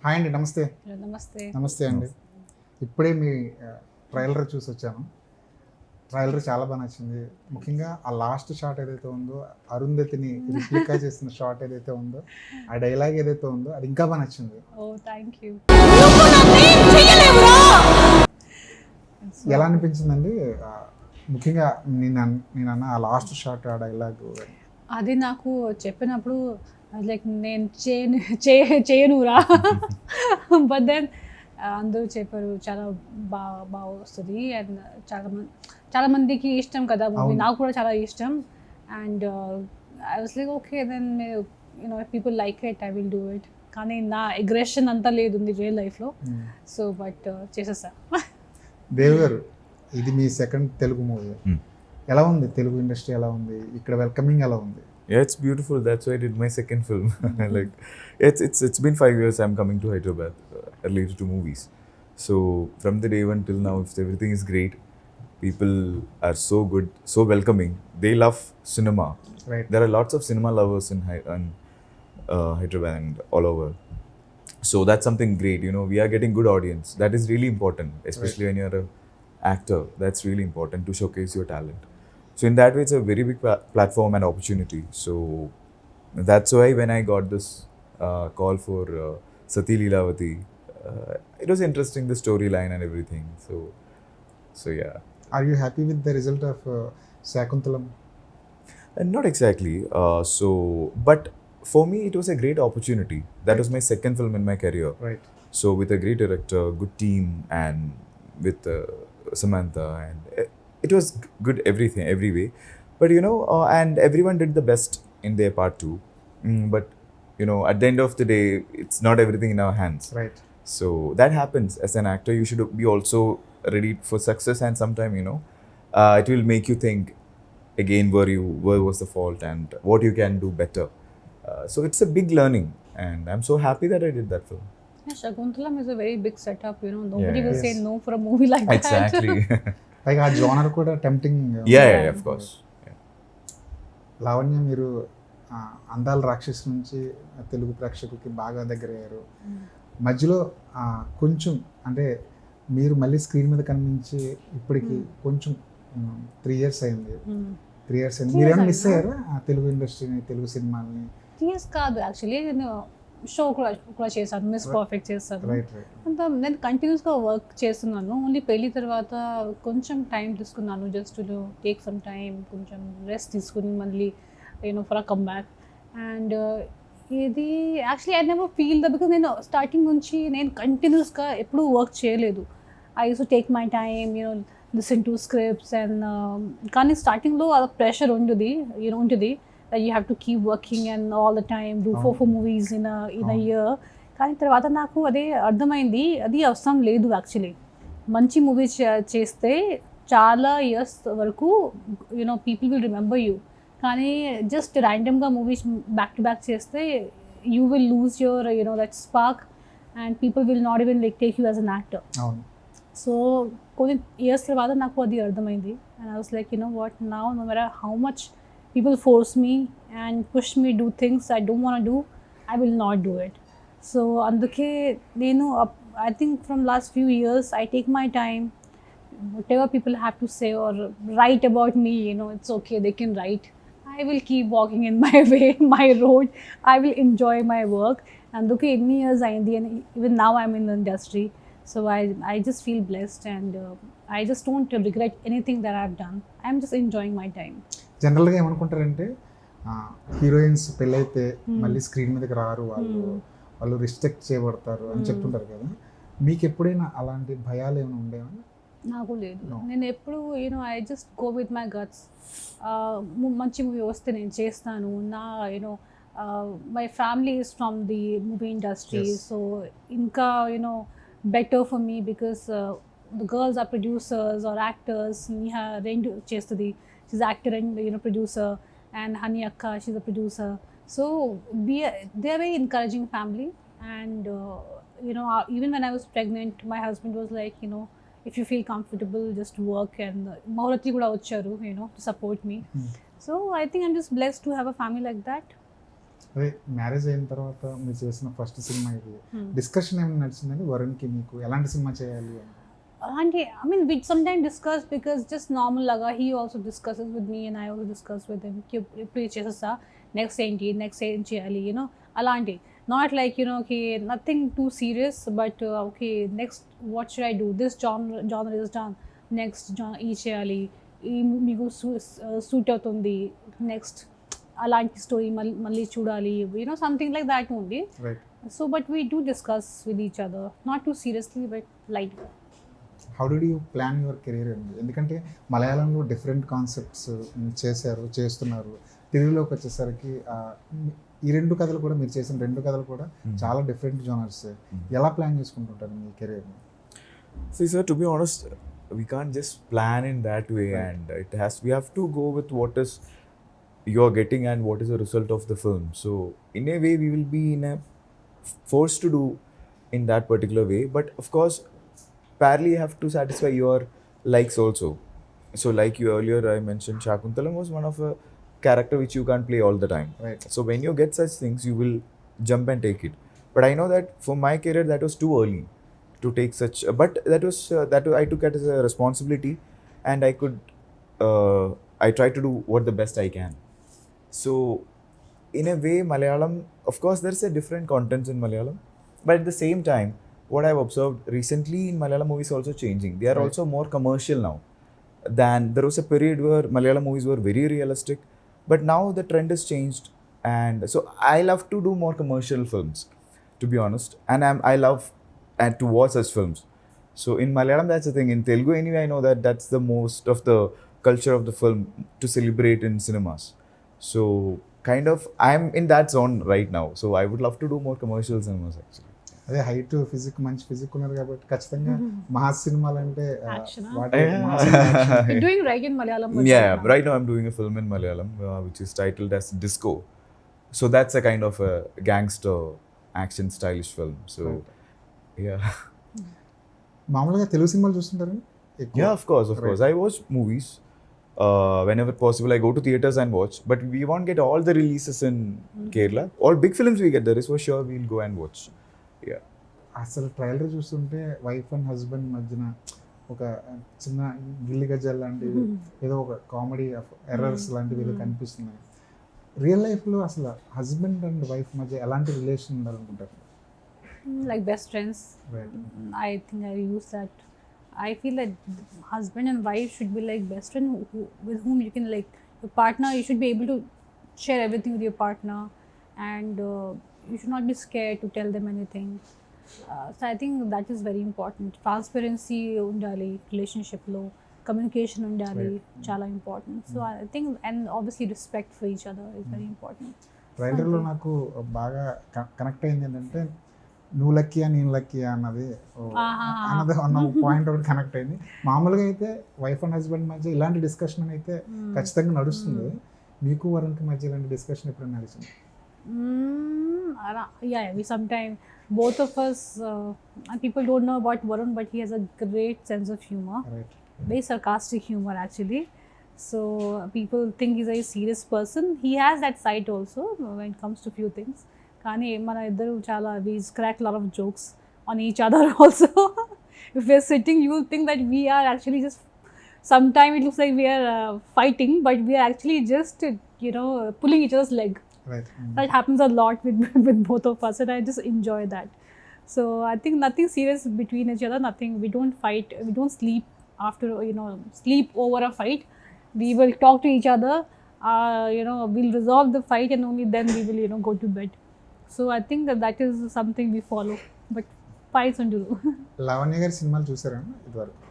Hi అండి, నమస్తే. నమస్తే. నమస్తే అండి. ఇప్పుడే మీ ట్రైలర్ చూసి వచ్చాను. ట్రైలర్ చాలా బాగా నచ్చింది. ముఖ్యంగా ఆ లాస్ట్ షాట్ ఏదైతే ఉందో, అరుంధతిని రిప్లికా చేసిన షాట్ ఏదైతే ఉందో, ఆ డైలాగ్ ఏదైతే ఉందో అది ఇంకా బాగా నచ్చింది. ఓ థ్యాంక్ యూ. ఎలా అనిపించిందండి? ముఖ్యంగా నేను ఆ లాస్ట్ షాట్, ఆ డైలాగ్ అది నాకు చెప్పినప్పుడు లైక్ నేను చేయనురా బట్ దెన్ అందరూ చెప్పారు చాలా బాగా వస్తుంది అండ్ చాలా మందికి ఇష్టం కదా మూవీ, నాకు కూడా చాలా ఇష్టం. And I was like okay then people like it, I will do it. కానీ నా అగ్రెషన్ అంతా లేదు రియల్ లైఫ్లో. సో బట్ చేసేసా. దేవ్ గారు, ఇది మీ సెకండ్ తెలుగు మూవీ. ఎలా ఉంది తెలుగు ఇండస్ట్రీ? ఎలా ఉంది ఇక్కడ? వెల్కమింగ్ ఎలా ఉంది? Yeah, it's beautiful. That's why I did my second film. Like, it's been 5 years I'm coming to Hyderabad related to movies. So from the day one till now, if everything is great, people are so good, so welcoming. They love cinema. Right. There are lots of cinema lovers in Hyderabad and all over. So that's something great. You know, we are getting good audience. That is really important, especially when you're an actor. That's really important to showcase your talent. So in that way, it's a very big platform and opportunity. So that's why when I got this call for Sathi Leelavathi, it was interesting, the storyline and everything. So yeah. Are you happy with the result of Sakuntalam? Not exactly. But for me, it was a great opportunity. That was my second film in my career. Right. So with a great director, good team, and with Samantha, and it was good everything, every way. But and everyone did the best in their part too. But at the end of the day, it's not everything in our hands. Right. So that happens. As an actor, you should be also ready for success, and sometime it will make you think again where was the fault and what you can do better. So it's a big learning, and I'm so happy that I did that film. Shakuntalam is a very big setup. Nobody will Yes. say no for a movie like that. Exactly. పైగా ఆ genre కూడా tempting. yeah, of course. Lavanya, మీరు అందాల రాక్షస్ నుంచి తెలుగు ప్రేక్షకులకి బాగా దగ్గరయ్యారు. మధ్యలో కొంచెం అంటే మీరు మళ్ళీ స్క్రీన్ మీద కనిపించి ఇప్పటికి కొంచెం 3 years అయింది. 3 years అయింది. మీరు ఏమైనా మిస్ అయ్యారా తెలుగు ఇండస్ట్రీని, తెలుగు సినిమాని? 3 years కాదు, యాక్చువల్లీ నేను షో కూడా చేశాను, మిస్ పర్ఫెక్ట్ చేశాను. Right right. అంత నేను కంటిన్యూస్గా వర్క్ చేస్తున్నాను. ఓన్లీ పెళ్ళి తర్వాత కొంచెం టైం తీసుకున్నాను, just to take some time, కొంచెం రెస్ట్ తీసుకుని మళ్ళీ for a come back. And ఇది actually I never feel because నేను స్టార్టింగ్ నుంచి నేను కంటిన్యూస్గా ఎప్పుడూ వర్క్ చేయలేదు. I use to take my time, listen to scripts and కానీ స్టార్టింగ్లో అది ప్రెషర్ ఉంటుంది. that you have to keep working and all the time do 4 movies in a year. కానీ తర్వాత నాకు అదే అర్థమైంది, అది అవసరం లేదు. యాక్చువల్లీ మంచి మూవీస్ చేస్తే చాలా ఇయర్స్ వరకు పీపుల్ విల్ రిమెంబర్ యూ. కానీ జస్ట్ ర్యాండమ్గా మూవీస్ బ్యాక్ టు బ్యాక్ చేస్తే you will lose your that spark and people will not even like take you as an actor. So కొన్ని ఇయర్స్ తర్వాత నాకు అది అర్థమైంది. And I was like what now, no matter how much people force me and push me do things I don't want to do, I will not do it. So anduke nenu I think from last few years I take my time. Whatever people have to say or write about me, it's okay, they can write. I will keep walking in my way, my road. I will enjoy my work. Anduke any years ayindi and even now I'm in the industry. So I just feel blessed and I just don't regret anything that I've done. I'm just enjoying my time. జనరల్గా ఏమనుకుంటారంటే heroines పెళ్ళైతే మళ్ళీ screen మీదకి రారు, వాళ్ళు restrict చేయబడతారు అని చెప్తుంటారు కదా. మీకు ఎప్పుడైనా అలాంటి భయాలు ఏమైనా ఉండేవా? నాకు లేదు. నేను ఎప్పుడు I just go with my guts. మంచి మూవీ వస్తే నేను చేస్తాను. నా my family is from the movie industry. So ఇంకా better for me because the girls are producers are actors. Neha రెండు చేస్తుంది, she's an actor and producer, and Hani Akka, she's a producer. So they are very encouraging family. And even when I was pregnant, my husband was like, if you feel comfortable, just work. And Maurati kuda vacharu to support me. So I think I'm just blessed to have a family like that. అదే marriage అయిన తర్వాత మీరు చేసిన first cinema ఇది, discussion ఏమైనా నడిచిందండి వరుణ్కి మీకు ఎలాంటి cinema చేయాలి అని? అంటే I mean we sometimes discuss because just normal laga, he also discusses with me and I also discuss with him ki ఇప్పుడు చేసేస్తా నెక్స్ట్ ఏంటి చేయాలి అలాంటి, not like okay, nothing too serious, but okay, next what should I do, this genre is done, next ఈ చేయాలి, ఈ మీకు suit అవుతుంది, నెక్స్ట్ అలాంటి స్టోరీ మళ్ళీ చూడాలి, something like that only. Right. So but we do discuss with each other, not two seriously but light. How did you plan your career అండి? ఎందుకంటే మలయాళంలో డిఫరెంట్ కాన్సెప్ట్స్ చేస్తున్నారు, తెలుగులోకి వచ్చేసరికి ఈ రెండు కథలు కూడా, మీరు చేసిన రెండు కథలు కూడా చాలా డిఫరెంట్ జోనర్స్. ఎలా ప్లాన్ చేసుకుంటుంటారు మీ కెరీర్ని? See, sir, to be honest, we can't just plan in that way, and we have to go with what is you're getting and what is the result of the film. So in a way we will be forced to do in that particular way, but of course parallelly you have to satisfy your likes also. So like you earlier I mentioned, Shakuntalam was one of a character which you can't play all the time. Right. So when you get such things you will jump and take it, but I know that for my career that was too early to take such, but that I took it as a responsibility, and I try to do what the best I can. So in a way Malayalam, of course there's a different contents in Malayalam, but at the same time what I've observed recently in Malayalam movies also changing. They are also more commercial now than there was a period where Malayalam movies were very realistic, but now the trend has changed, and so I love to do more commercial films, to be honest, and I love and to watch such films. So in Malayalam that's the thing. In Telugu anyway I know that that's the most of the culture of the film to celebrate in cinemas. So kind of I'm in that zone right now, so I would love to do more commercial cinemas actually. అదే height physique మంచి physique ఉన్నారు కాబట్టి ఖచ్చితంగా mass సినిమాలు అంటే doing right in Malayalam? Yeah, right now I'm doing a film in Malayalam which is titled as Disco. So that's a kind of a gangster action stylish film. So yeah. మామూలుగా తెలుగు సినిమాలు చూస్తుంటారు? Yeah, of course. I watch movies whenever possible. I go to theaters and watch, but we won't get all the releases in Kerala. All big films we get there is for sure we'll go and watch. Yeah. అసలు trailer చూస్తుంటే wife and husband మధ్యన ఒక చిన్న గిల్లి గజ్జల్ లాంటివి, ఏదో ఒక comedy errors లాంటివి ఏదో కనిపిస్తున్నాయి. రియల్ లైఫ్లో అసలు హస్బెండ్ అండ్ వైఫ్ మధ్య ఎలాంటి relation ఉండాలనుకుంటారు? Like best friends. Right. I think I use that. I feel that husband and wife should be like best friend with whom you can, like your partner, you should be able to share everything with your partner, and you should not be scared to tell them anything. So I think that is very important. Transparency undali relationship lo, communication undali, chala important. So I think, and obviously respect for each other is very important. ట్రైలర్లో నాకు బాగా connect అయింది ఏంటంటే నువ్వు లక్కీయా నేను లక్కీయా అన్నది అన్న point ఒకటి కనెక్ట్ అయింది. మామూలుగా అయితే వైఫ్ అండ్ హస్బెండ్ మధ్య ఇలాంటి డిస్కషన్ అయితే ఖచ్చితంగా నడుస్తుంది. మీకు వరుణ్కి మధ్య ఇలాంటి డిస్కషన్ ఎప్పుడైనా నడిచింది? Yeah, we sometimes, both of us, people don't know about Varun, but he has a great sense of humor. Right. Very sarcastic humor actually. So people think he's a very serious person. He has that side also when it comes to few things. కానీ మన ఇద్దరు చాలా, we crack a lot of jokes on each other also. If we're sitting, you will think that we are actually just, sometimes it looks like we are fighting, but we are actually just pulling each other's leg. Right. That happens a lot with both of us, and I just enjoy that. So I think nothing serious between each other, nothing. We don't fight, we don't sleep after, sleep over a fight. We will talk to each other, we'll resolve the fight, and only then we will, go to bed. So I think that is something we follow, but fights and do. Lavanya గారి సినిమాలు చూసారా ఇదివరకు?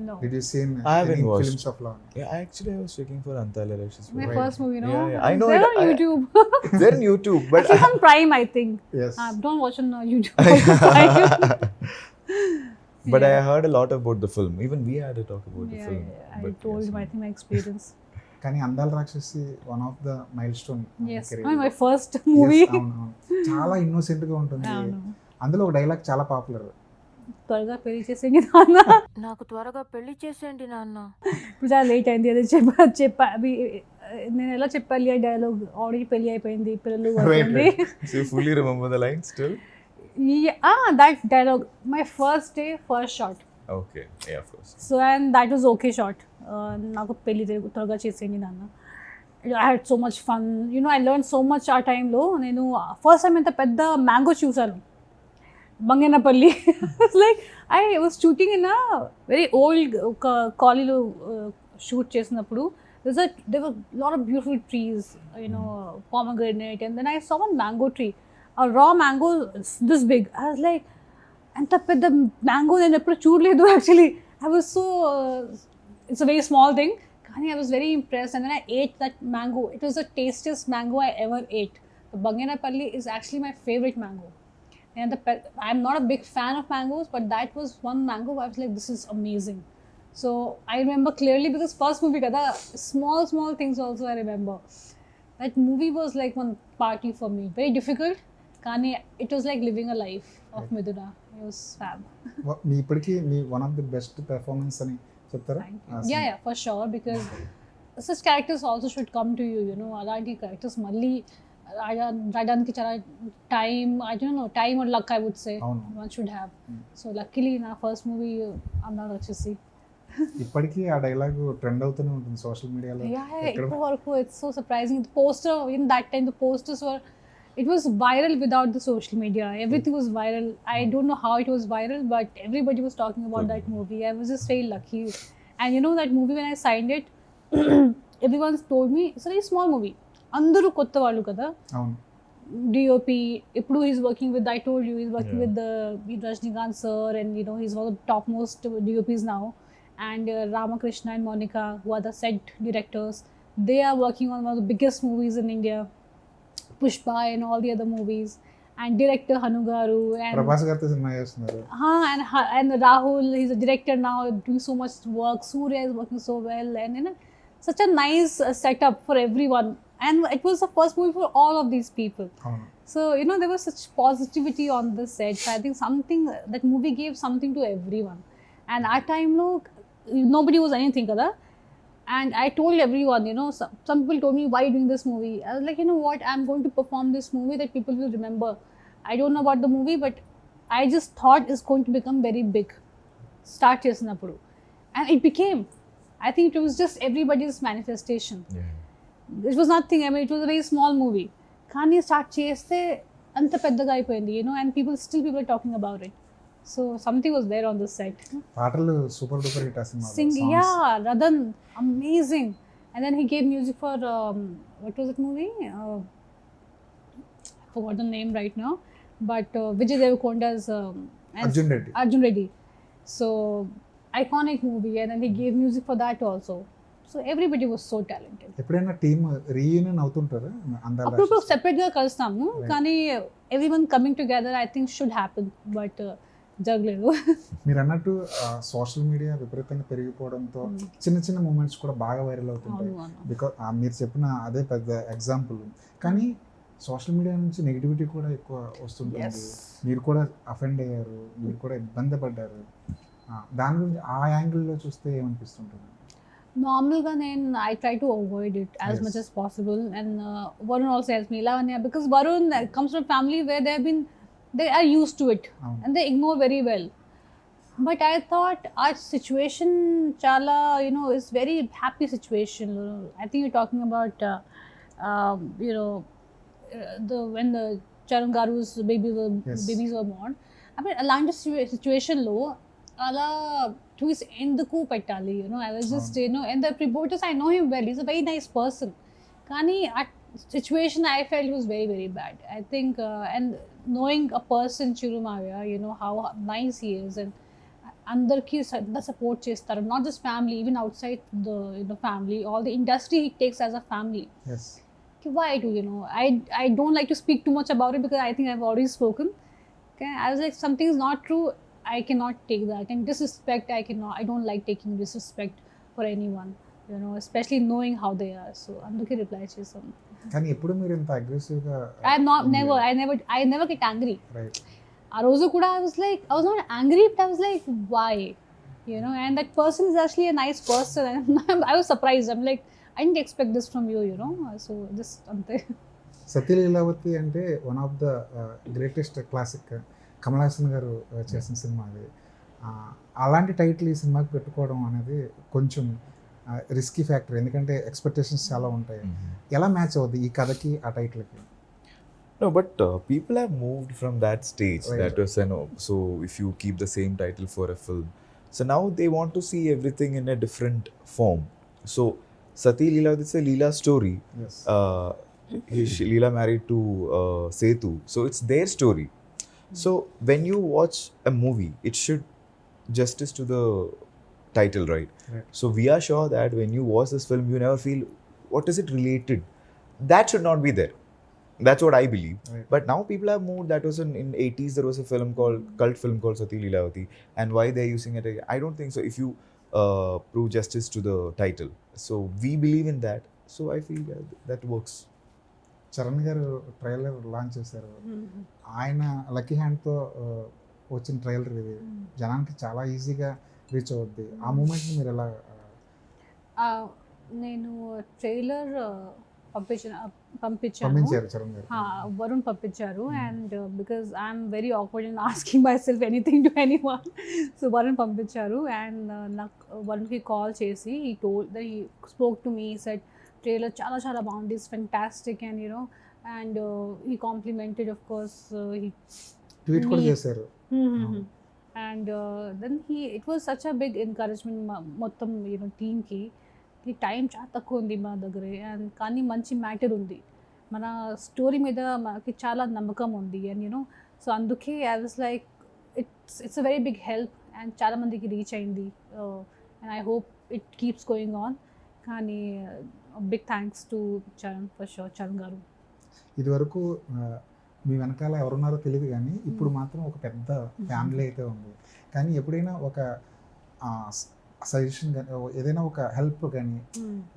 No. Did you see I haven't watched films of Lavanya? Yeah, I was checking for Antala. My first movie, Yeah, I know They're it. on YouTube. They're on YouTube, but Actually, on Prime, I think. Yes. Don't watch on YouTube. But Yeah. I heard a lot about the film. Even we had to talk about the Yeah, film. yeah. I But told yes, him, I think my experience. కానీ అందాల రాక్షసి one of the mile stone. Yes, my first movie. చాలా innocent గా ఉంటుంది. అవును. అందులో ఒక dialogue చాలా పాపులర్, త్వరగా పెళ్లి చేసేయండి నాన్న. నాకు త్వరగా పెళ్లి చేసేయండి నాన్న. ఇప్పుడు చాలా లేట్ అయింది, అదే నేను ఎలా చెప్పాలి ఆ డైలాగ్, ఆల్రెడీ పెళ్ళి అయిపోయింది, పిల్లలు Right, అయిపోయింది. So you fully remember the line still? That dialogue, my first day, first shot. Okay, yeah, of course. So and that was okay shot. నాకు పెళ్ళి త్వరగా చేసేయండి నాన్న. I had so much fun. I learned so much ఆ టైంలో. నేను first time ఇంత పెద్ద మ్యాంగో చూసాను Banganapalli. Like I was shooting in very old ఒక కాలేజీలో షూట్ చేసినప్పుడు there were a lot of beautiful trees, pomegranate, and then I saw one mango tree, a raw mango this big. I was like, anta pedda mango nenu eppudu chudaledu. Actually I was so it's a very small thing, kani I was very impressed, and then I ate that mango. It was the tastiest mango I ever ate. The Banganapalli is actually my favorite mango, and I'm not a big fan of mangoes, but that was one mango I was like, this is amazing. So I remember clearly because first movie kada, small things also I remember. That movie was like one party for me. Very difficult, kani it was like living a life of Miduna. It was fab. మీ ఇప్పటికీ మీ one of the best performance అని చెప్తారా? Yeah, for sure, because such characters also should come to you, అలాంటి characters మళ్ళీ రాయడానికి చాలా time or luck, I would say. One should have. So luckily నా ఫస్ట్ మూవీ అన్నాడు వచ్చేసి. ఇప్పటికీ ఆ డైలాగ్ ట్రెండ్ అవుతూనే ఉంటుంది సోషల్ మీడియాలో. ఎక్కువ వరకు it's so surprising. The poster in that time, the posters were, it was viral without the social media. Everything was viral. I don't know how it was viral, but everybody was talking about that movie. I was just very lucky. And that movie, when I signed it, everyone told me it's a very small movie. Andaru kotta vallu kada. అవును. DOP, Ippudu he's working with, I told you, he's working with the Rajnikant sir, and he's one of the topmost DOPs now. And Ramakrishna and Monica, who are the set directors, they are working on one of the biggest movies in India, Pushpa and all the other movies. And director Hanugaru and Prabhas గారితో cinema చేస్తున్నారు. and Rahul, he's a director now, doing so much work. Surya is working so well, and such a nice setup for everyone. And it was the first movie for all of these people. అవును. So there was such positivity on the set. So I think that movie gave something to everyone. And at time nobody was anything kada. And I told everyone, some people told me, why are you doing this movie? I was like, what, I'm going to perform this movie that people will remember. I don't know about the movie, but I just thought it's going to become very big. Start chesinappudu. And it became. I think it was just everybody's manifestation. Yeah. It was nothing. I mean, it was a very small movie. Kani start cheste anta peddaga ayipoyindi, and people are talking about it. So something was there on the set. పాటలు super duper hit ఆ cinema. Singing, yeah, Radhan, amazing. And then he gave music for what was that movie? I forgot the name right now, but Vijay Deverakonda's Arjun Reddy. So iconic movie, and then he gave music for that also. So everybody was so talented. ఎప్పుడైనా team reunion అవుతుంటారా? అప్పుడు separate గా కలుస్తాము, కానీ everyone coming together I think should happen, but జరగలేదు. మీరు అన్నట్టు social media విపరీతంగా పెరిగిపోవడంతో చిన్న మూమెంట్స్ కూడా బాగా వైరల్ అవుతుంటాయి. బికాజ్ మీరు చెప్పిన అదే పెద్ద ఎగ్జాంపుల్. కానీ సోషల్ మీడియా నుంచి నెగిటివిటీ కూడా ఎక్కువ వస్తుంటుంది. మీరు కూడా అఫెండ్ అయ్యారు, మీరు కూడా ఇబ్బంది పడ్డారు. దాని గురించి ఆ యాంగిల్లో చూస్తే ఏమనిపిస్తుంటుంది? నార్మల్గా I try to avoid it as much as possible, and Varun also helps me, Lavanya, because Varun comes from a family where they are used to it and they ignore very well. But I thought our situation chala is very happy situation. I think you're talking about when the Charan Garu's babies were born. I mean, అలాంటి situation లో అలా twist ఎందుకు పెట్టాలి? I was just and the reporters, I know him well, he's a very nice person, కానీ situation I felt was very, very bad. I think and knowing a person Chirumaya, how nice he is, and andarki the support chestaru, not just family, even outside the family, all the industry he takes as a family. Yes. Why do I don't like to speak too much about it, because I think I've already spoken. Okay, I was like, something is not true, I cannot take that, and disrespect I don't like taking disrespect for anyone, especially knowing how they are. So anduke reply chesam. కానీ ఎప్పుడు మీరు ఇంత aggressive గా? I never get angry. Right. ఆ రోజు కూడా I was not angry, but I was like, why? And that person is actually a nice person, and I was surprised. I'm like, I didn't expect this from you, you know. So just ante. సతీ లీలావతి అంటే one of the greatest classic Kamal Haasan గారు చేసిన cinema అది. అలాంటి title ఈ సినిమాకి పెట్టుకోవడం అనేది కొంచెం రిస్కీ ఫ్యాక్టర్, ఎందుకంటే ఎక్స్పెక్టేషన్స్ చాలా ఉంటాయి. ఎలా మ్యాచ్ అవుద్ది ఈ కథకి ఆ టైటిల్కి? No, but people have moved from that stage. Right. That was, so if you keep the same title for a film, so now they want to see everything in a different form. So Sathi Leelavathi is a Leela story. Yes. Leela married to Sethu, so it's their story. So when you watch a movie, it should justice to the title, right? Right. So we are sure that when you watch this film, you never feel what is it related. That should not be there. That's what I believe. Right. But now people have moved. That was in 80s. There was a film called cult film called Sathi Leelavathi, and why they're using it? I don't think so. If you prove justice to the title, so we believe in that. So I feel that works. Charan గారు trailer launch చేశారు. ఆయన lucky హ్యాండ్తో వచ్చిన trailer ఇది. జనానికి చాలా ఈజీగా reach అవుద్ది. ఆ మూమెంట్ని మీరు ఎలా? నేను ట్రైలర్ పంపించాను. పంపించారు చరణ్ గారు. వరుణ్ పంపించారు. And because I'm very awkward in asking myself anything to anyone, so Varun పంపించారు. అండ్ నాకు వరుణ్కి కాల్ చేసి he told that he spoke to me, said trailer చాలా చాలా బాగుంది, it's fantastic, and you know, and he complimented of course, he tweet కూడా చేశారు. And then it was such a big encouragement మొత్తం యూనో టీమ్కి. ఈ టైం చాలా తక్కువ ఉంది మా దగ్గర, అండ్ కానీ మంచి మ్యాటర్ ఉంది, మన స్టోరీ మీద మనకి చాలా నమ్మకం ఉంది, అండ్ యూనో, సో అందుకే I was like it's a very big help, and చాలా మందికి రీచ్ అయింది, and I hope it keeps going on. కానీ big thanks to Charan for sure, Charan garu. ఇది వరకు మీ వెనకాల ఎవరున్నారో తెలియదు, కానీ ఇప్పుడు మాత్రం ఒక పెద్ద ఫ్యామిలీ అయితే ఉంది. కానీ ఎప్పుడైనా ఒక సజెషన్ కానీ ఏదైనా ఒక హెల్ప్ కానీ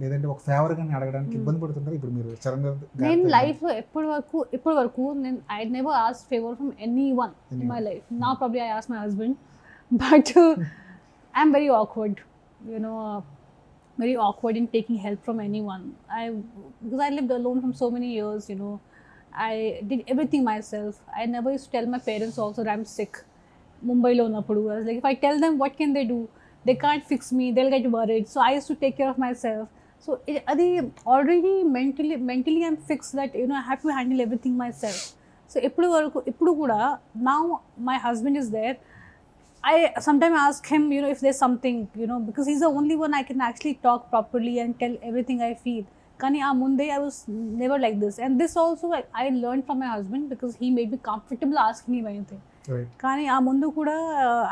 లేదంటే ఒక ఫేవర్ కానీ అడగడానికి ఇబ్బంది పడుతుంటారు ఇప్పుడు మీరు చరణ్ గారు? నేను లైఫ్లో ఇప్పటి వరకు నేను I never ask favour from anyone in my life. నా probably I ask my husband, but I'm very awkward, you know, very awkward in taking help from anyone. Because I lived alone from so many years, you know, I did everything myself. I never used to tell my parents also that I'm sick. Mumbai lo unnappudu, I was like, if I tell them, what can they do? They can't fix me, they'll get worried. So I used to take care of myself. So adi already mentally I'm fixed that, you know, I have to handle everything myself. So ippudu kuda now my husband is there. I sometimes ask him, you know, if there's something, you know, because he's the only one I can actually talk properly and tell everything I feel. Kani aa munde I was never like this, and this also I learned from my husband because he made me comfortable asking me anything. Right. Kani aa mundu kuda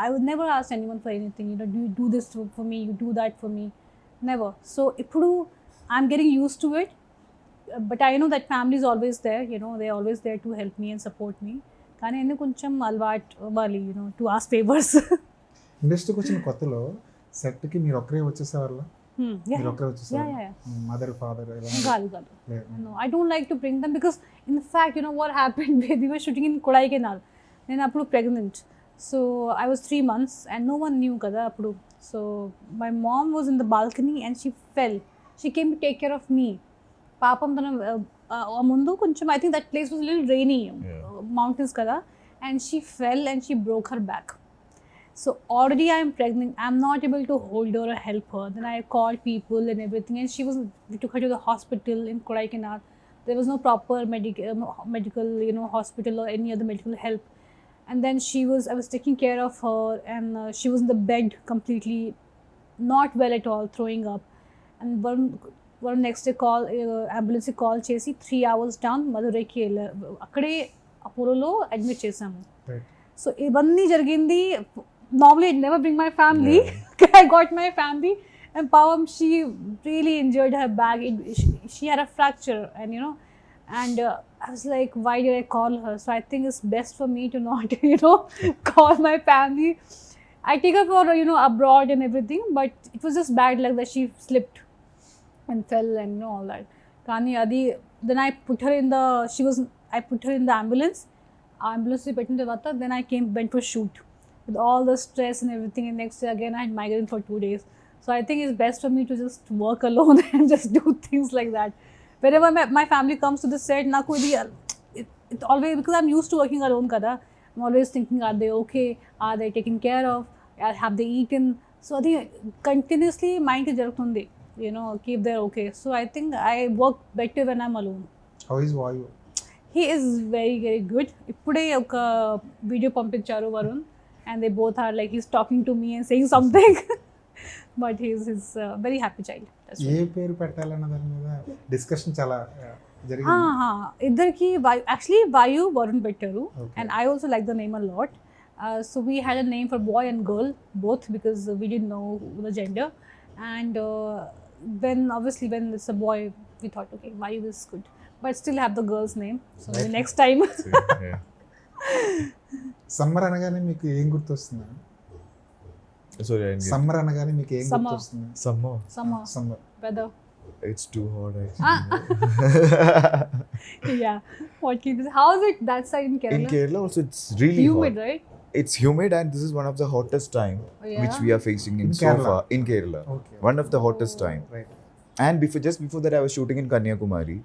I would never ask anyone for anything, you know, do you do this for me, you do that for me, never. So ippudu I'm getting used to it, but I know that family is always there, you know, they're always there to help me and support me. కానీ ఎందుకు కొంచెం అలవాటు అవ్వాలి, you know, to ask favours. ఇండస్ట్రీకి వచ్చిన కొత్తలో సెట్కి మీరు ఒక్కరే వచ్చేసేవాళ్ళ? మీరు ఒక్కరే వచ్చేసేవారు? మదర్ ఫాదర్ కాదు. I don't like to bring them because in fact, you know what happened, we were shooting in Kodaikanal. నేను అప్పుడు pregnant, so I was 3 months and no one knew కదా అప్పుడు. So my mom was in the balcony and she fell. She came to take care of me. పాపం తన ముందు కొంచెం, I think that place was little rainy, mountains కదా, and she fell and she broke her back. So already I'm pregnant, I'm not able to hold her or help her. Then I called people and everything, and we took her to the hospital in Kodaikanal. There was no proper medical, you know, hospital or any other medical help. And then I was taking care of her, and she was in the bed completely not well at all, throwing up. And one next day ambulance call చేసి 3 hours down మధురైకి అక్కడే అపోలోలో admit చేసాము. So ఇవన్నీ జరిగింది. Normally I never bring my family, I got my family, and పావం she really injured her back. She had a fracture, and you know, and I was like, why did I call her? So I think it's best for me to not, you know, call my family. I take her for, you know, abroad and everything, but it was just bad luck that she slipped and fell and, you know, all that. Kani adi, then I put her in the ambulance. Ambulance pettin tarvata then I went for shoot with all the stress and everything, and next day again I had migraine for 2 days. So I think it's best for me to just work alone and just do things like that. Whenever my family comes to the set, it always, because I'm used to working alone kada, I'm always thinking, are they okay? Are they taken care of? Have they eaten? So I think continuously mind ki jarugutundi, keep they're okay. So I think I work better when I'm alone. How is Vayu? He is very, very good. Ippude oka video పంపించారు Varun, and they both are like, he's talking to me and saying something. But he's very happy child. ఏ పేరు పెట్టాలన్న దాని మీద discussion చాలా జరిగింది. ఇద్దరికి actually వాయు వరుణ్ పెట్టారు, Okay. and I also like the name a lot. So we had a name for boy and girl both, because we didn't know the gender. And when it's a boy, we thought, okay, Vayu is good, but still have the girl's name. So Right. next time. Yeah. Summer అనగానే మీకు ఏం గుర్తొస్తుంది? Sorry, I didn't get summer అనగానే మీకు ఏం Summer. గుర్తొస్తుంది? summer. Summer weather. It's too hot Ah. actually. Yeah. What can you say? How is it that side in Kerala? In Kerala also it's really Humid, hot. right? It's humid, and this is one of the hottest time Oh, which yeah? we are facing in In so Kerala? far in Kerala. Okay. One of the hottest time. Right. And just before that, I was shooting in Kanyakumari.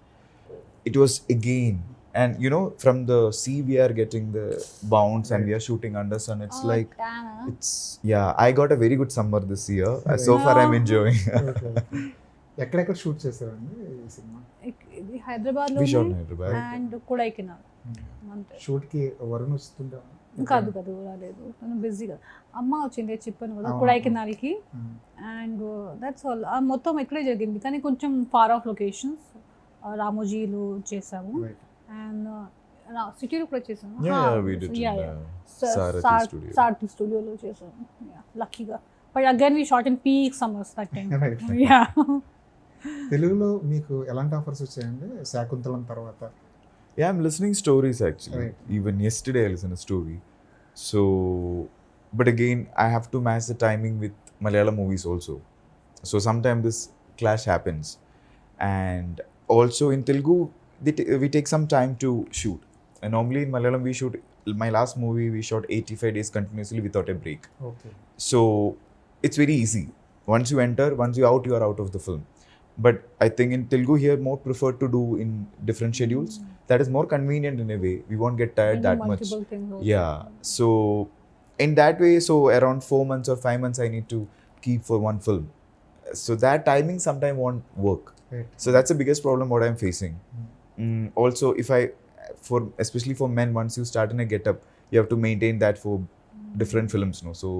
It was again, and from the sea we are getting the bounce, and we are shooting under sun. It's Oh, like tan, huh? it's I got a very good summer this year. So far, I'm Oh. enjoying. Okay. ఎక్కడెక్కడ shoot చేశారండి ఈ cinema? ఇది Hyderabad We shot లో in Hyderabad. And Kodaikanal అంతే. Shoot కి వరుణ్ వస్తుండే కాదు రాలేదు, నేను బిజీగా. అమ్మ వచ్చింది చెప్పాను కదా అవును. కొడైకెనాల్కి, అండ్ దట్స్ ఆల్. మొత్తం ఇక్కడే జరిగింది, కానీ కొంచెం ఫార్ ఆఫ్ లొకేషన్స్. రామోజీలో చేసాము, అండ్ సిటీలో కూడా చేసాము. Yeah, we did in Sathi studio. సారథి స్టూడియోలో చేసాము, లక్కీగా. But again we shot in peak summers that time. Right. Yeah. తెలుగులో మీకు ఎలాంటి ఆఫర్స్ వచ్చాయండి శాకుంతలం తర్వాత? Yeah, I'm listening stories actually. Right. Even yesterday I listened a story. So, but again, I have to match the timing with Malayalam movies also. So sometimes this clash happens. And also in Telugu, we take some time to shoot. And normally in Malayalam we shoot, my last movie we shot 85 days continuously without a break. Okay. So it's very easy. Once you enter, once you're out, you are out of the film. But I think in Telugu here more preferred to do in different schedules. That is more convenient in a way. We won't get tired that much. Multiple things also. Yeah. So in that way, so around 4 months or 5 months I need to keep for one film. So that timing sometimes won't work. Right. So that's the biggest problem what I'm facing. Also, especially for men, once you start in a get-up, you have to maintain that for different films, no? So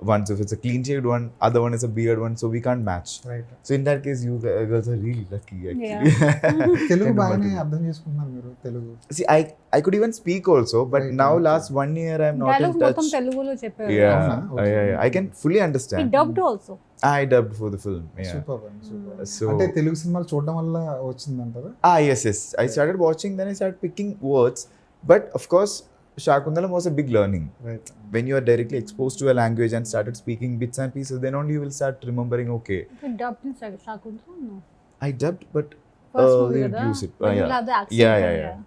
once if it's a clean shaved one, other one is a beard one, so we can't match. Right. So in that case, you girls are really lucky actually. Telugu Kind of బాగానే multiple. అర్థం చేసుకుంటున్నారు మీరు Telugu? See, I could even speak also, but Right, now okay. last 1 year I'm not in dialogue touch. మొత్తం తెలుగులో చెప్పారు. Yeah, Avuna? Okay. yeah, I can fully He understand. dubbed also. I dubbed for the film. Yeah. Super అండి, super. So అంటే తెలుగు సినిమాలు చూడడం వల్ల వచ్చిందంటారా? yes. I started watching, then I started picking words. But of course, Shakuntalam was a big learning. Right. When you are directly exposed to a language and started speaking bits and pieces, then only you will start remembering. Okay, He dubbed in Shakuntalam, no? I dubbed, but First movie they కదా? reduce it. But Yeah. you'll have the accent. Yeah.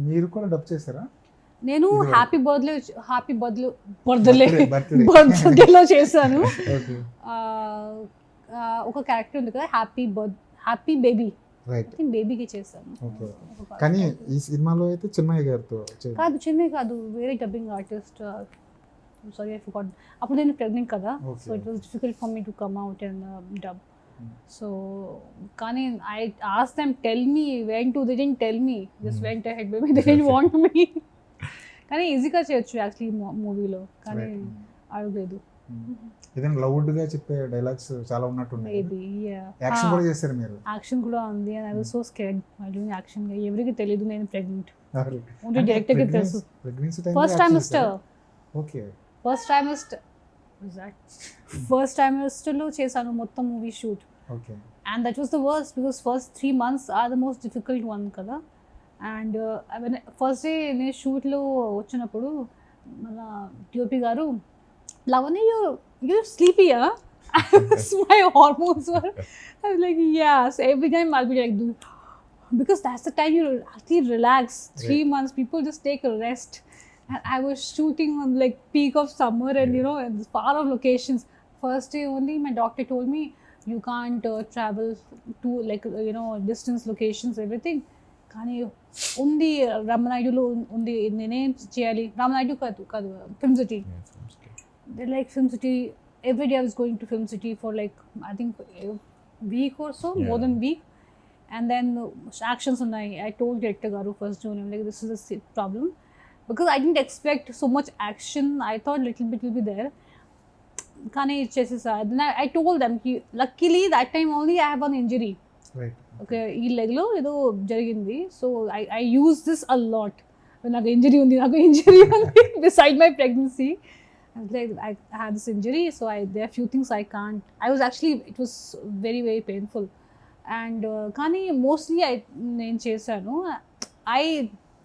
మీరు కూడా dub చేశారా? నేను ఇది happy birthday Birthday. బర్త్డేలో చేశాను. Okay. ఒక character ఉంది కదా, happy baby, right. I think బేబీకి చేశాను. ఓకే. కానీ ఈ సినిమాలో అయితే చిన్నయ్య గారితో కాదు, చెన్నై కాదు, వేరే dubbing artist. Sorry, I forgot. అప్పుడు నేను ప్రెగ్నెంట్ కదా, Okay. So it was difficult for me to come out and dub. So కానీ I asked them tell me when to, they didn't tell me, just went ahead baby, they didn't want me. కానీ ఈజీగా చేయొచ్చు actually మూవీలో, కానీ అడగలేదు. ఏదైనా loud గా చెప్పే డైలాగ్స్ చాలా ఉన్నట్టున్నాయి. మేబీ యాక్షన్ కూడా చేశారు మీరు? యాక్షన్ కూడా ఉంది, and I was so scared I doing action. ఎవరికి తెలియదు నేను ప్రెగ్నెంట్, ఓన్లీ డైరెక్టర్కి తెలుసు. Pregnancy first trimester, okay. First టైమిస్టర్లో చేశాను మొత్తం movie shoot. Okay. And that was the worst, because first 3 months are the most difficult one కదా. అండ్ ఫస్ట్ డే నేను షూట్లో వచ్చినప్పుడు మన టిఓపి గారు, Lavanya, you're sleepy, huh? My hormones were, I was like, yeah. So every time I'll be like, because that's the time you actually relax. 3 months, people just take a rest. And I was shooting on like peak of summer, and in far off locations. first day only my doctor told me you can't travel to like distance locations everything. కానీ ఉంది రామనాయుడులో ఉంది, నేనేం చేయాలి? రామనాయుడు కాదు కాదు film city. They're like Film City. Every day I was going to Film City for like I think a week or so, more than week. And then actions ఉన్నాయి. I told director garu first June, I'm like, this is a problem because I didn't expect so much action. I thought little bit will be there. కానీ చేసేసా. Then I told them, luckily that time only I have an injury. Right. Okay, ఈ లెగ్లో ఏదో జరిగింది. So I use this a lot. నాకు injury ఉంది beside my pregnancy. I was like, I had this injury, so there are few things I can't. It was very, very painful. And కానీ mostly నేను చేశాను. I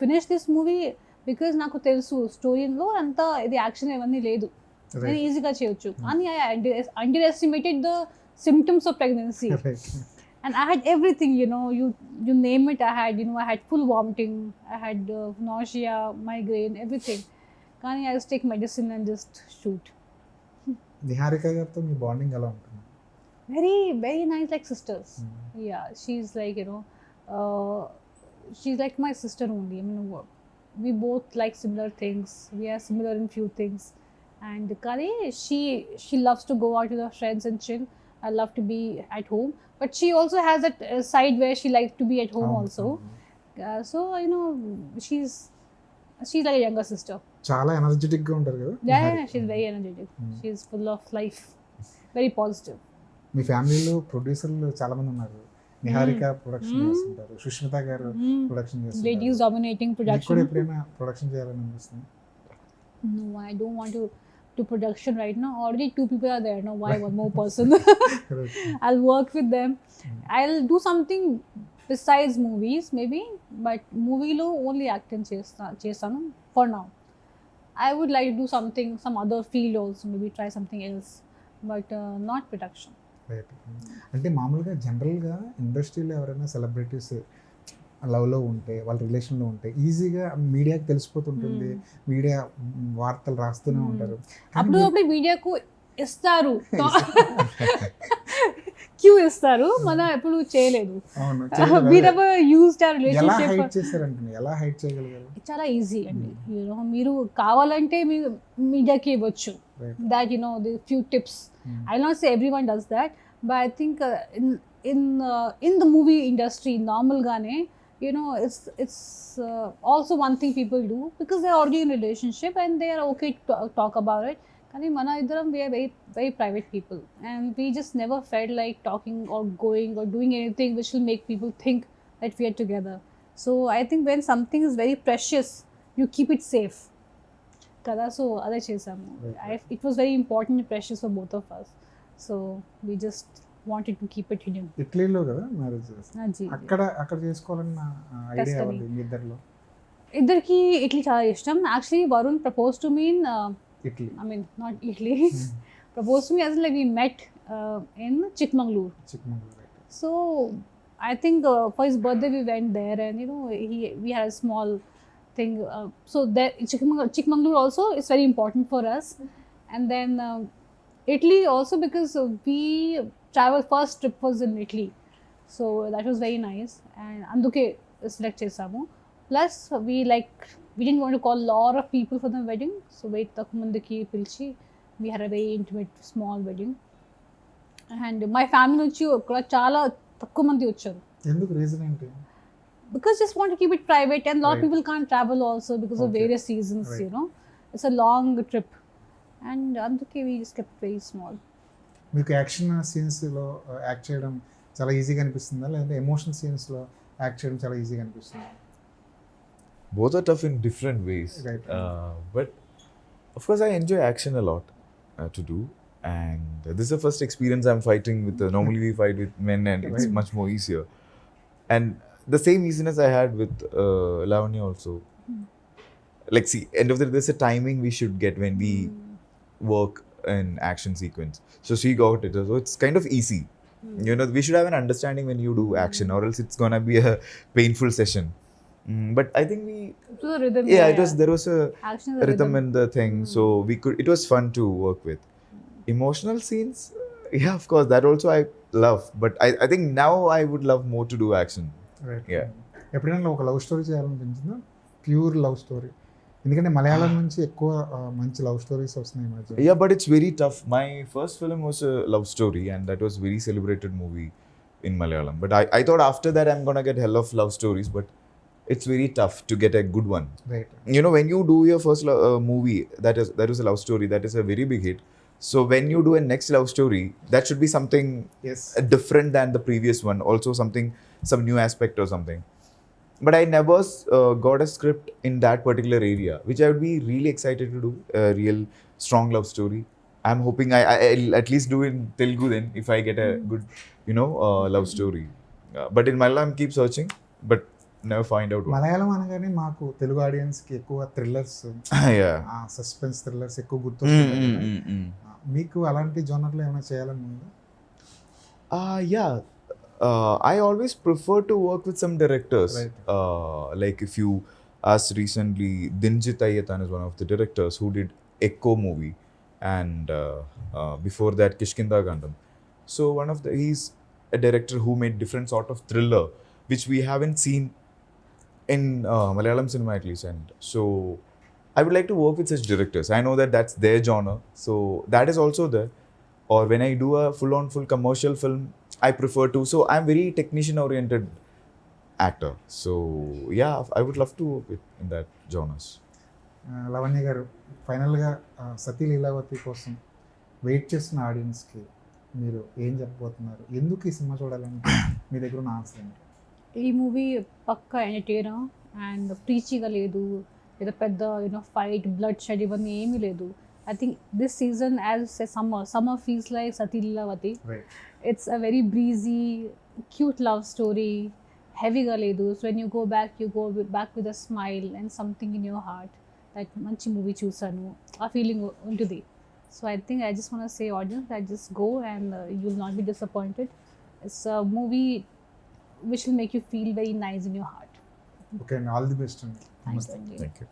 finished this movie because నాకు తెలుసు స్టోరీలో అంతా ఇది యాక్షన్ ఏమన్నీ లేదు, నేను ఈజీగా చేయొచ్చు. కానీ I underestimated the symptoms of pregnancy. And I had everything, you name it, I had full vomiting, I had nausea, migraine, everything. Kani I just take medicine and just shoot. Niharika గారితో మీ bonding ఎలా ఉంటుంది? Very, very nice, like sisters. Yeah, she's like, she's like my sister only. I mean, we both like similar things. We are similar in few things. And Kani, she loves to go out with her friends and chill. I love to be at home. But she also has that side where she likes to be at home also. So, she's like a younger sister. చాలా energetic గా ఉంటారు కదా? Yeah, she's very energetic. She's full of life. Very positive. మీ ఫ్యామిలీలో ప్రొడ్యూసర్లు చాలా మంది ఉన్నారు. Niharika production చేస్తుంటారు, సుష్మిత గారు ప్రొడక్షన్ చేస్తుంటారు. Ladies dominating production. కూడా ఎప్పుడైనా ప్రొడక్షన్ చేయాలని అనిపిస్తుంది? No, I don't want to do production right now. Already 2 people are there. Now why one more person? I'll work with them. I'll do something besides movies maybe, but movie lo only acting chestanu for now. I would like to do something, some other field also, maybe try something else, but not production. Right. అంటే మామూలుగా జనరల్గా ఇండస్ట్రీలో ఎవరైనా celebrities లవ్లో ఉంటే, వాళ్ళ రిలేషన్లో ఉంటే ఈజీగా మీడియాకి తెలిసిపోతుంటుంది, మీడియా వార్తలు రాస్తూనే ఉంటారు. అప్పుడు మీడియాకు ఇస్తారు, క్యూ ఇస్తారు, మనం ఎప్పుడు చేయలేదు. ఎలా హైడ్ చేయగలిగారు? చాలా ఈజీ అండి. మీరు కావాలంటే మీరు మీడియాకి ఇవ్వచ్చు. that the few tips. I'll not say everyone does that, but I think in the movie industry normal gaane it's also one thing people do because they're already in a relationship and they are okay to talk about it. Kani mana idaram we are very, very private people and we just never felt like talking or going or doing anything which will make people think that we are together. So I think when something is very precious, you keep it safe. Kada, so ade chesamu. It was very important and precious for both of us. So we just wanted to keep it hidden. ఇటలీలో కదా marriage? అక్కడ చేసుకోవాలన్న idea ఉంది మీ ఇద్దరిలో? ఇద్దరికి Italy చాలా ఇష్టం. Actually Varun propose to me in Italy. I mean, not Italy. Proposed to me as in like we met in Chikmagalur. Right. So I think for his birthday we went there and we had a small thing. So there Chikmagalur also is very important for us. And then Italy also because we traveled, first trip was in Italy. So that was very nice. And anduke select chesamu. Plus we didn't want to call a lot of people for the wedding, so wait takku mandiki pilchi we had a very intimate small wedding. And my family వచ్చి కూడా చాలా తక్కువ మంది వచ్చారు. ఎందుకు? Reason ఏంటి? Because just want to keep it private and a lot of people can't travel also because of various reasons. It's a long trip and అందుకే we just kept very small. మీకు యాక్షన్ సీన్స్ లో act చేయడం చాలా ఈజీగా అనిపిస్తుందా లేదంటే emotional scenes లో act చేయడం చాలా ఈజీగా అనిపిస్తుందా? Both are tough in different ways. Right. But of course I enjoy action a lot to do, and this is the first experience I'm fighting with. Normally we fight with men and it's much more easier, and the same easiness I had with Lavanya also. Like see, end of the day there's a timing we should get when we work in action sequence, so she got it, so it's kind of easy. We should have an understanding when you do action or else it's gonna be a painful session. But I think it was a rhythm. There was a rhythm in the thing, so it was fun to work with. Emotional scenes, yeah, of course, that also I love. But I think now I would love more to do action. Right Yeah. ఎప్పుడైనా ఒక love story చేయాలనిపించిందా? Pure love story, ఎందుకంటే మలయాళం నుంచి ఎక్కువ మంచి love stories వస్తున్నాయి ఈ మధ్య. Yeah, but it's very tough. My first film was a love story, and that was very celebrated movie in Malayalam. But I thought after that I'm gonna get hell of love stories, but it's very tough to get a good one. Right You know, when you do your first movie that is a love story, that is a very big hit. So when you do a next love story, that should be something is different than the previous one. Also something, some new aspect or something. But I never got a script in that particular area, which I would be really excited to do. A real strong love story. I'm hoping I'll at least do in Telugu then, if I get a good, love story. But in Malayalam, keep searching, but never find out one. Malayalam అనగానే మాకు తెలుగు ఆడియన్స్కి ఎక్కువ thrillers, Yeah. Suspense thrillers ఎక్కువ గుర్తొస్తున్నాయి కదా. Mm. మీకు అలాంటి జోనర్లో ఏమైనా చేయాలని ఉందా? Yeah. I always prefer to work with some directors. Right. Like if you asked recently, Dinjit Ayyatan is one of the directors who did Echo movie, and before that Kishkinda Gandam. So he's a director who made different sort of thriller, which we haven't seen in Malayalam cinema at least. And so I would like to work with such directors. I know that that's their genre, so that is also there. Or when I do a full commercial film, I prefer to. So I'm very technician oriented actor. So yeah, I would love to work in that genres. Lavanya గారు, ఫైనల్గా సతీ లీలావతి కోసం wait చేస్తున్న ఆడియన్స్కి మీరు ఏం చెప్పబోతున్నారు? ఎందుకు ఈ సినిమా చూడాలంటే మీ దగ్గర ఉన్న ఆన్సర్ ఏంటి? ఈ మూవీ పక్కా ఎంటర్టైనర్ అండ్ ప్రీచీగా లేదు, లేదా పెద్ద ఫైట్ బ్లడ్ షెడ్ ఇవన్నీ ఏమీ లేదు. I think this season, as say summer feels like Sathi Leelavathi. Right It's a very breezy, cute love story. Heavy ga ledu. So when you go back with a smile and something in your heart. That manchi movie chusanu. A feeling untudi. So I think I just want to say, audience, that just go and you'll not be disappointed. It's a movie which will make you feel very nice in your heart. Okay అండి, all the best అండి. Thank నమస్తే. you. Thank you.